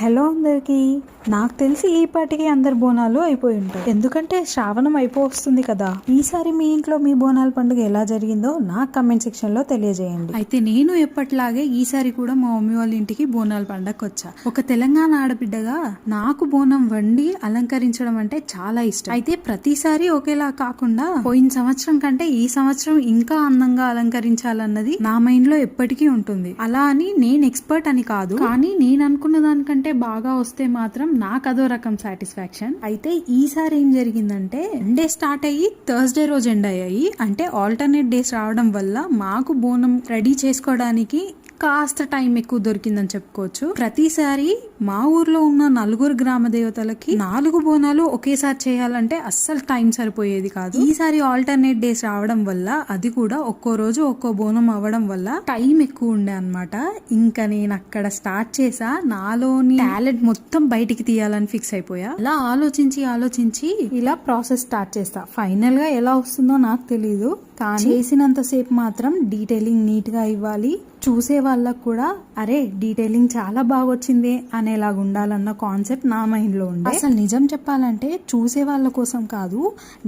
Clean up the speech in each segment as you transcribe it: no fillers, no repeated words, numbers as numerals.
Hello అందరికి. నాకు తెలిసి ఈ పాటికి అందరు బోనాలు అయిపోయి ఉంటాయి, ఎందుకంటే శ్రావణం అయిపోతుంది కదా. ఈసారి మీ ఇంట్లో మీ బోనాల పండుగ ఎలా జరిగిందో నాకు కమెంట్ సెక్షన్ లో తెలియజేయండి. అయితే నేను ఎప్పటిలాగే ఈసారి కూడా మా మమ్మీ వాళ్ళ ఇంటికి బోనాల పండుగకి వచ్చా. ఒక తెలంగాణ ఆడబిడ్డగా నాకు బోనం వండి అలంకరించడం అంటే చాలా ఇష్టం. అయితే ప్రతిసారి ఒకేలా కాకుండా పోయిన సంవత్సరం కంటే ఈ సంవత్సరం ఇంకా అందంగా అలంకరించాలన్నది నా మైండ్ లో ఎప్పటికీ ఉంటుంది. అలా అని నేను ఎక్స్పర్ట్ అని కాదు, కానీ నేను అనుకున్న దానికంటే బాగా వస్తే మాత్రం నాకు అదో రకం సాటిస్ఫాక్షన్. అయితే ఈసారి ఏం జరిగిందంటే సండే స్టార్ట్ అయ్యి థర్స్డే రోజు ఎండ్ అయ్యాయి. అంటే ఆల్టర్నేట్ డేస్ రావడం వల్ల మాకు బోనం రెడీ చేసుకోవడానికి కాస్త టైం ఎక్కువ దొరికిందని చెప్పుకోవచ్చు. ప్రతిసారి మా ఊర్లో ఉన్న 4 గ్రామ దేవతలకి 4 బోనాలు ఒకేసారి చేయాలంటే అస్సలు టైం సరిపోయేది కాదు. ఈసారి ఆల్టర్నేట్ డేస్ రావడం వల్ల, అది కూడా ఒక్కో రోజు ఒక్కో బోనం అవ్వడం వల్ల టైం ఎక్కువ ఉండే అన్నమాట. ఇంకా నేను అక్కడ స్టార్ట్ చేసా, నాలోని టాలెంట్ మొత్తం బయటికి తీయాలని ఫిక్స్ అయిపోయా. అలా ఆలోచించి ఇలా ప్రాసెస్ స్టార్ట్ చేస్తా. ఫైనల్ గా ఎలా వస్తుందో నాకు తెలీదు, కానీ చేసినంతసేపు మాత్రం డీటెయిలింగ్ నీట్ గా ఇవ్వాలి. చూసే వాళ్ళకు కూడా అరే డీటెయిలింగ్ చాలా బాగా వచ్చింది అనేలాగా ఉండాలన్న కాన్సెప్ట్ నా మైండ్ లో ఉంది. అసలు నిజం చెప్పాలంటే చూసే వాళ్ళ కోసం కాదు,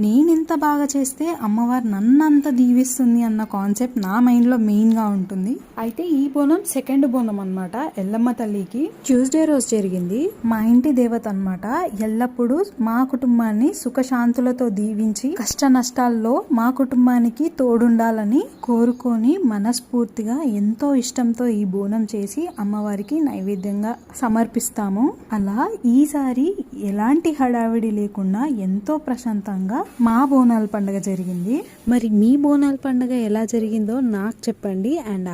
నేను ఎంత బాగా చేస్తే అమ్మవారు నన్నంత దీవిస్తుంది అన్న కాన్సెప్ట్ నా మైండ్ లో మెయిన్ గా ఉంటుంది. అయితే ఈ బోనం సెకండ్ బోనం అన్నమాట. ఎల్లమ్మ తల్లికి ట్యూస్డే రోజు జరిగింది. మా ఇంటి దేవత అన్నమాట. ఎల్లప్పుడూ మా కుటుంబాన్ని సుఖశాంతులతో దీవించి కష్ట నష్టాల్లో మా కుటుంబానికి తోడుండాలని కోరుకొని మనస్ఫూర్తిగా ఎంతో ఇష్టంతో ఈ బోనం చేసి అమ్మవారికి నైవేద్యంగా సమర్పిస్తాము. అలా ఈసారి ఎలాంటి హడావిడి లేకుండా ఎంతో ప్రశాంతంగా మా బోనాల పండుగ జరిగింది. మరి మీ బోనాల పండుగ ఎలా జరిగిందో నాకు చెప్పండి. అండ్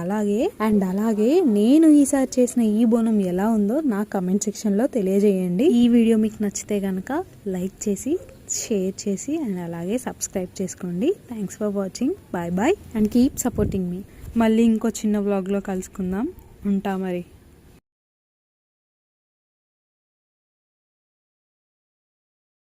అలాగే నేను ఈసారి చేసిన ఈ బోనం ఎలా ఉందో నా కమెంట్ సెక్షన్ లో తెలియజేయండి. ఈ వీడియో మీకు నచ్చితే గనక లైక్ చేసి షేర్ చేసి అండ్ అలాగే సబ్స్క్రైబ్ చేసుకోండి. Thanks for watching. Bye and keep supporting మీ. మళ్ళీ ఇంకో చిన్న వ్లాగ్లో కలుసుకుందాం. ఉంటా మరి.